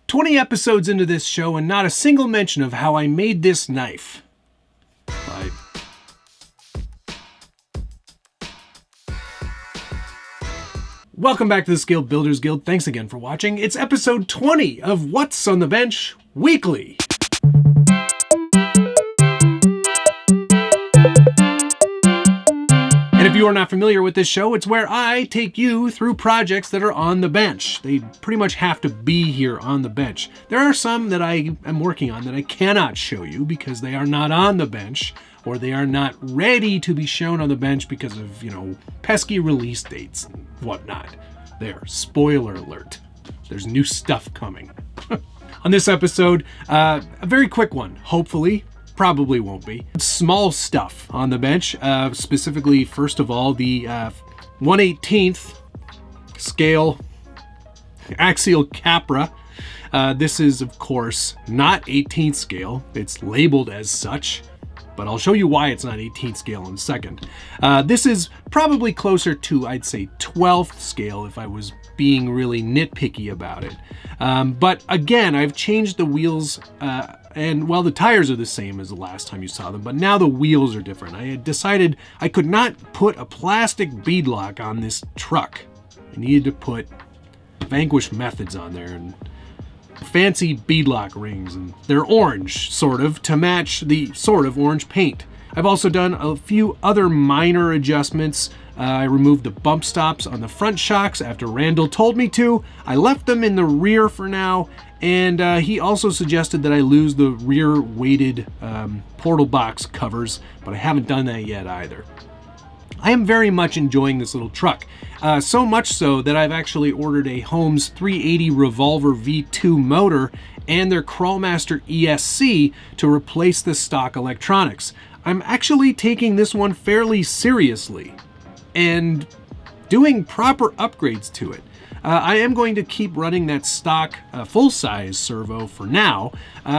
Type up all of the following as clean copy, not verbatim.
20 episodes into this show and not a single mention of how I made this knife. Welcome back to the Skilled Builders Guild. Thanks again for watching. It's episode 20 of What's on the Bench Weekly. And if you are not familiar with this show, it's where I take you through projects that are on the bench. They pretty much have to be here on the bench. There are some that I am working on that I cannot show you because they are not on the bench, or they are not ready to be shown on the bench because of, pesky release dates and whatnot. There, spoiler alert. There's new stuff coming. On this episode, a very quick one, hopefully. Probably won't be. Small stuff on the bench, specifically, first of all, the 1/18th scale Axial Capra. This is, of course, not 18th scale. It's labeled as such, but I'll show you why it's not 18th scale in a second. This is probably closer to, I'd say, 12th scale if I was being really nitpicky about it. But again, I've changed the wheels, and well, the tires are the same as the last time you saw them, but now the wheels are different. I had decided I could not put a plastic beadlock on this truck. I needed to put Vanquish Methods on there and fancy beadlock rings, and they're orange, sort of, to match the sort of orange paint. I've also done a few other minor adjustments. I removed the bump stops on the front shocks after Randall told me to. I left them in the rear for now, and he also suggested that I lose the rear weighted portal box covers, but I haven't done that yet either. I am very much enjoying this little truck, so much so that I've actually ordered a Holmes 380 Revolver V2 motor and their Crawlmaster ESC to replace the stock electronics. I'm actually taking this one fairly seriously and doing proper upgrades to it. I am going to keep running that stock full-size servo for now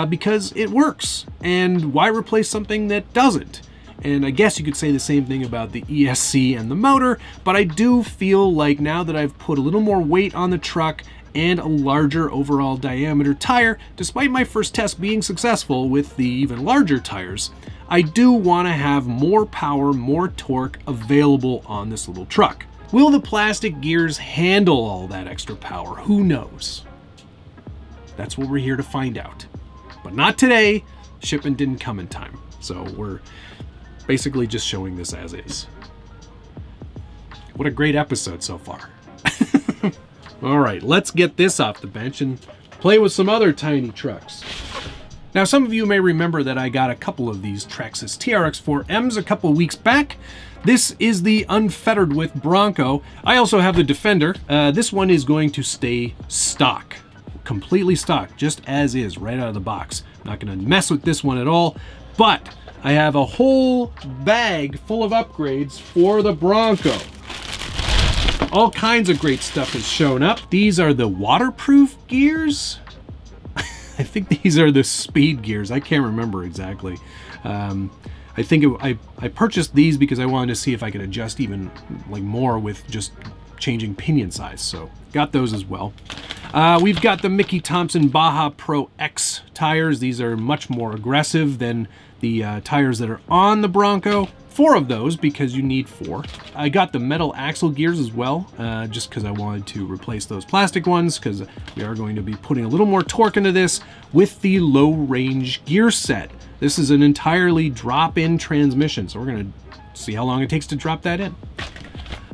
because it works, and why replace something that doesn't? And I guess you could say the same thing about the ESC and the motor, but I do feel like now that I've put a little more weight on the truck and a larger overall diameter tire, despite my first test being successful with the even larger tires, I do want to have more power, more torque available on this little truck. Will the plastic gears handle all that extra power? Who knows? That's what we're here to find out. But not today. Shipment didn't come in time. So we're basically just showing this as is. What a great episode so far. All right, let's get this off the bench and play with some other tiny trucks. Now, some of you may remember that I got a couple of these Traxxas TRX4 Ms a couple weeks back. This is the unfettered with Bronco. I also have the Defender. This one is going to stay stock, completely stock, just as is, right out of the box. I'm not going to mess with this one at all, but I have a whole bag full of upgrades for the Bronco. All kinds of great stuff has shown up. These are the waterproof gears. I think these are the speed gears. I can't remember exactly. I think I purchased these because I wanted to see if I could adjust even more with just changing pinion size. So got those as well. We've got the Mickey Thompson Baja Pro X tires. These are much more aggressive than the tires that are on the Bronco. 4 of those because you need 4. I got the metal axle gears as well, just because I wanted to replace those plastic ones, because we are going to be putting a little more torque into this with the low range gear set. This is an entirely drop-in transmission, so we're going to see how long it takes to drop that in.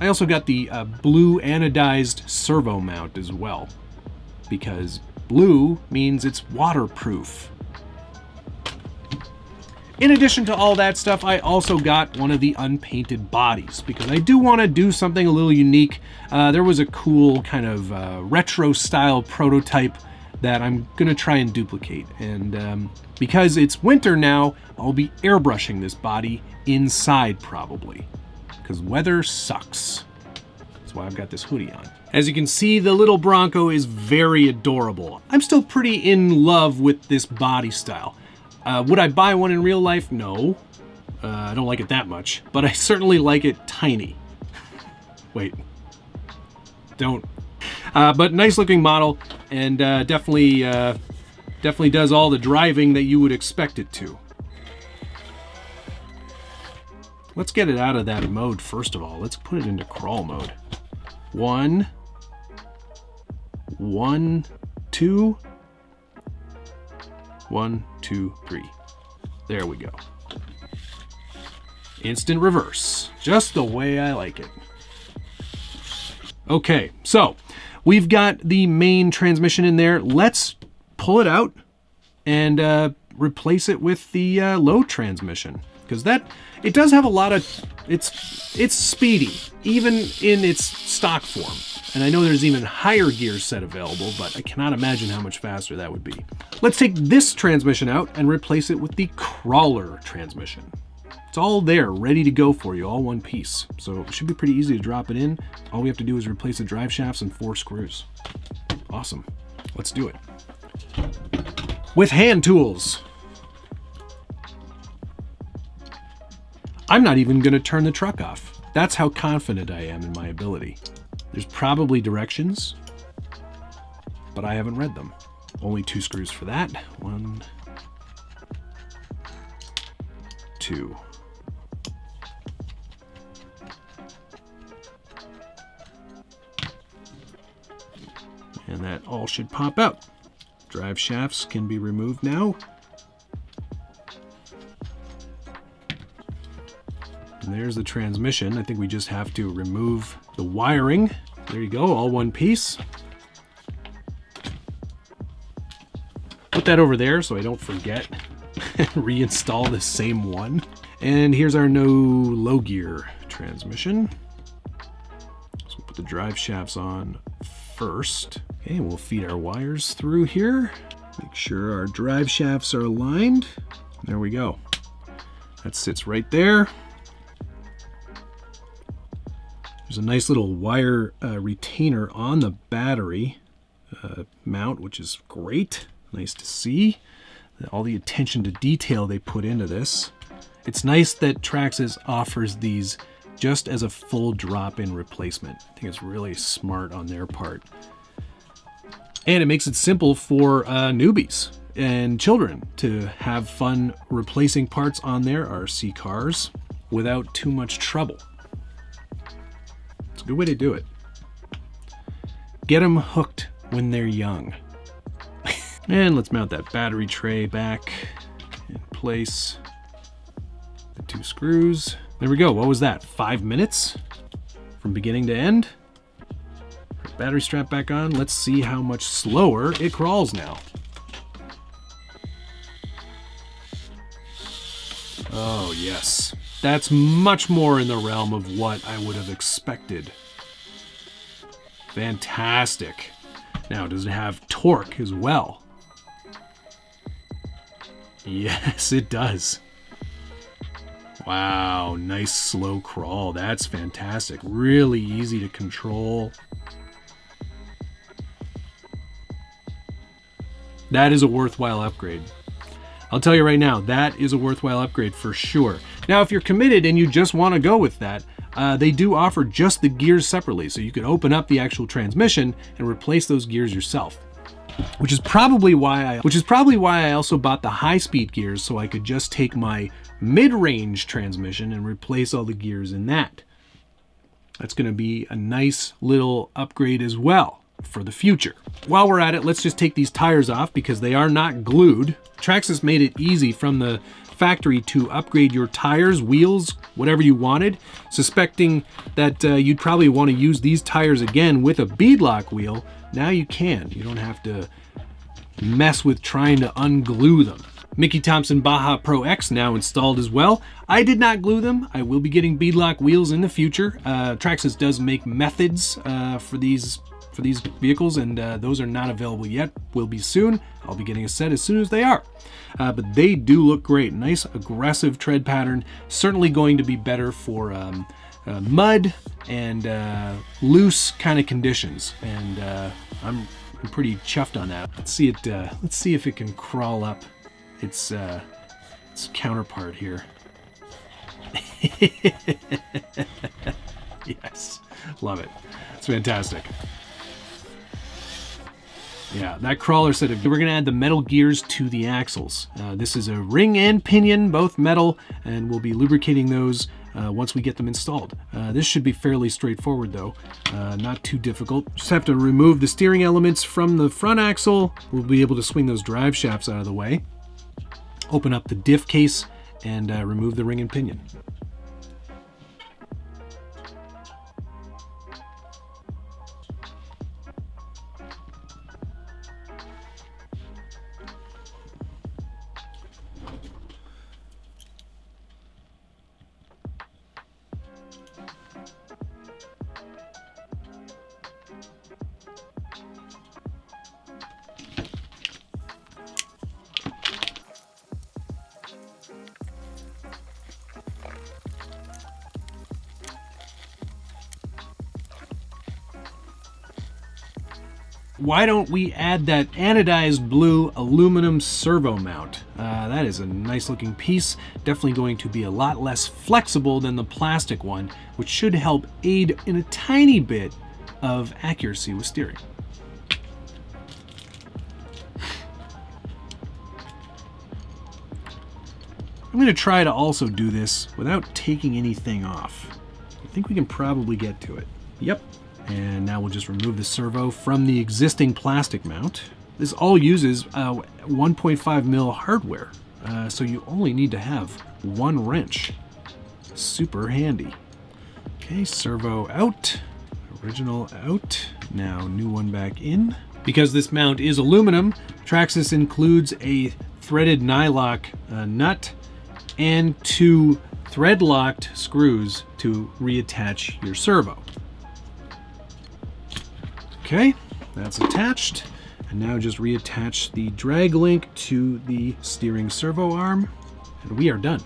I also got the blue anodized servo mount as well, because blue means it's waterproof. In addition to all that stuff, I also got one of the unpainted bodies because I do want to do something a little unique. There was a cool kind of retro style prototype that I'm going to try and duplicate. And because it's winter now, I'll be airbrushing this body inside probably because weather sucks. That's why I've got this hoodie on. As you can see, the little Bronco is very adorable. I'm still pretty in love with this body style. Would I buy one in real life? No. I don't like it that much, but I certainly like it tiny. Wait. Don't. But nice looking model, and definitely does all the driving that you would expect it to. Let's get it out of that mode first of all. Let's put it into crawl mode. 1, 2, 1, 2, 3. There we go. Instant reverse, just the way I like it. Okay, so we've got the main transmission in there. Let's pull it out and replace it with the low transmission, because it does have a lot of, it's speedy, even in its stock form. And I know there's even higher gear set available, but I cannot imagine how much faster that would be. Let's take this transmission out and replace it with the crawler transmission. It's all there, ready to go for you, all one piece. So it should be pretty easy to drop it in. All we have to do is replace the drive shafts and 4 screws. Awesome. Let's do it. With hand tools. I'm not even going to turn the truck off. That's how confident I am in my ability. There's probably directions, but I haven't read them. Only 2 screws for that. 1, 2. And that all should pop out. Drive shafts can be removed now. And there's the transmission. I think we just have to remove the wiring. There you go, all one piece. Put that over there so I don't forget. Reinstall the same one. And here's our no low gear transmission. So we'll put the drive shafts on first. Okay, we'll feed our wires through here. Make sure our drive shafts are aligned. There we go. That sits right there. There's a nice little wire retainer on the battery mount, which is great. Nice to see all the attention to detail they put into this. It's nice that Traxxas offers these just as a full drop-in replacement. I think it's really smart on their part. And it makes it simple for newbies and children to have fun replacing parts on their RC cars without too much trouble. It's a good way to do it. Get them hooked when they're young. And let's mount that battery tray back in place. The 2 screws. There we go. What was that? 5 minutes from beginning to end? Battery strap back on. Let's see how much slower it crawls now. Oh yes, that's much more in the realm of what I would have expected. Fantastic. Now, does it have torque as well? Yes, it does. Wow, nice slow crawl. That's fantastic. Really easy to control. That is a worthwhile upgrade. I'll tell you right now, that is a worthwhile upgrade for sure. Now, if you're committed and you just want to go with that, they do offer just the gears separately. So you could open up the actual transmission and replace those gears yourself. Which is probably why I also bought the high-speed gears, so I could just take my mid-range transmission and replace all the gears in that. That's going to be a nice little upgrade as well for the future. While we're at it, let's just take these tires off because they are not glued. Traxxas made it easy from the factory to upgrade your tires, wheels, whatever you wanted. Suspecting that you'd probably want to use these tires again with a beadlock wheel, now you can. You don't have to mess with trying to unglue them. Mickey Thompson Baja Pro X now installed as well. I did not glue them. I will be getting beadlock wheels in the future. Traxxas does make methods for these vehicles, and those are not available yet. Will be soon. I'll be getting a set as soon as they are. But they do look great. Nice aggressive tread pattern. Certainly going to be better for mud and loose kind of conditions. And I'm pretty chuffed on that. Let's see it. Let's see if it can crawl up its counterpart here. Yes, love it. It's fantastic. Yeah, that crawler set of, we're gonna add the metal gears to the axles. This is a ring and pinion, both metal, and we'll be lubricating those once we get them installed. This should be fairly straightforward though, not too difficult. Just have to remove the steering elements from the front axle. We'll be able to swing those drive shafts out of the way, open up the diff case, and remove the ring and pinion. Why don't we add that anodized blue aluminum servo mount? That is a nice looking piece. Definitely going to be a lot less flexible than the plastic one, which should help aid in a tiny bit of accuracy with steering. I'm going to try to also do this without taking anything off. I think we can probably get to it. Yep. And now we'll just remove the servo from the existing plastic mount. This all uses 1.5 mil hardware, so you only need to have one wrench. Super handy. Okay, servo out, original out, now new one back in. Because this mount is aluminum, Traxxas includes a threaded nylock nut and 2 thread-locked screws to reattach your servo. Okay, that's attached. And now just reattach the drag link to the steering servo arm, and we are done.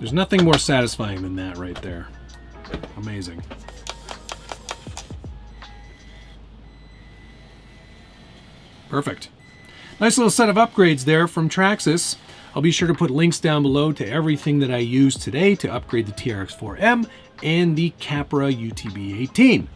There's nothing more satisfying than that right there. Amazing. Perfect. Nice little set of upgrades there from Traxxas. I'll be sure to put links down below to everything that I used today to upgrade the TRX4 M and the Capra UTB18.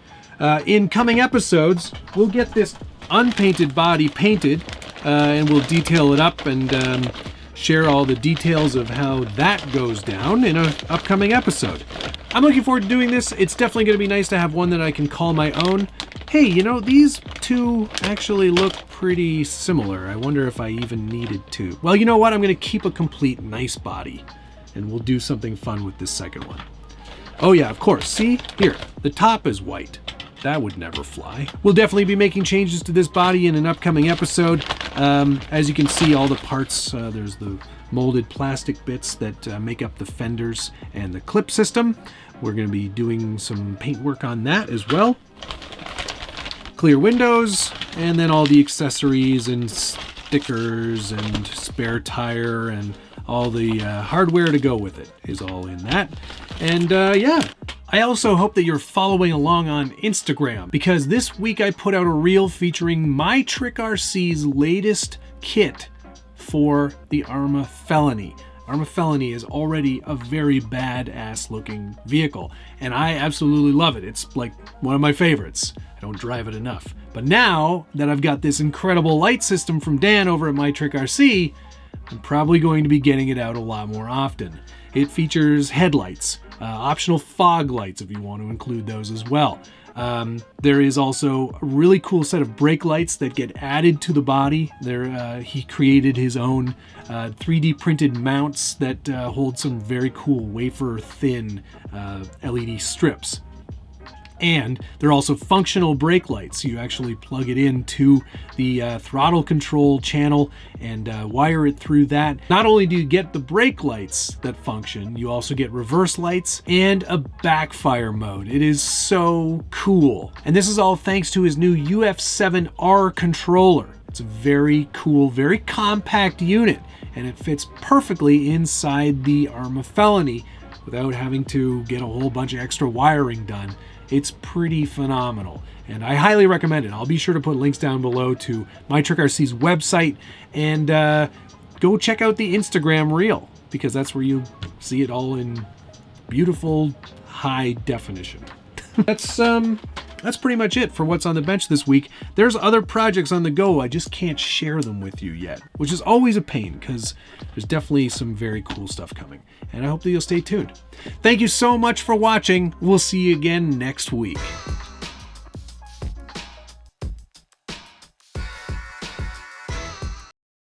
In coming episodes, we'll get this unpainted body painted, and we'll detail it up and share all the details of how that goes down in an upcoming episode. I'm looking forward to doing this. It's definitely going to be nice to have one that I can call my own. Hey, you know, these two actually look pretty similar. I wonder if I even needed to. Well, you know what? I'm going to keep a complete nice body, and we'll do something fun with this second one. Oh yeah, of course. See? Here, the top is white. That would never fly. We'll definitely be making changes to this body in an upcoming episode. As you can see, all the parts, there's the molded plastic bits that make up the fenders and the clip system. We're going to be doing some paint work on that as well. Clear windows, and then all the accessories and stickers and spare tire and all the hardware to go with it is all in that. And yeah. I also hope that you're following along on Instagram, because this week I put out a reel featuring my Trick RC's latest kit for the Arma Felony. Arma Felony is already a very badass looking vehicle, and I absolutely love it. It's like one of my favorites. I don't drive it enough. But now that I've got this incredible light system from Dan over at My Trick RC, I'm probably going to be getting it out a lot more often. It features headlights, optional fog lights if you want to include those as well. There is also a really cool set of brake lights that get added to the body. He created his own 3D printed mounts that hold some very cool wafer thin LED strips. And they're also functional brake lights. You actually plug it into the throttle control channel and wire it through that. Not only do you get the brake lights that function, you also get reverse lights and a backfire mode. It is so cool. And this is all thanks to his new UF7R controller. It's a very cool, very compact unit, and it fits perfectly inside the Arma Felony without having to get a whole bunch of extra wiring done. It's pretty phenomenal, and I highly recommend it. I'll be sure to put links down below to My Trick RC's website, and go check out the Instagram reel, because that's where you see it all in beautiful high definition. That's that's pretty much it for what's on the bench this week. There's other projects on the go, I just can't share them with you yet, which is always a pain because there's definitely some very cool stuff coming. And I hope that you'll stay tuned. Thank you so much for watching. We'll see you again next week.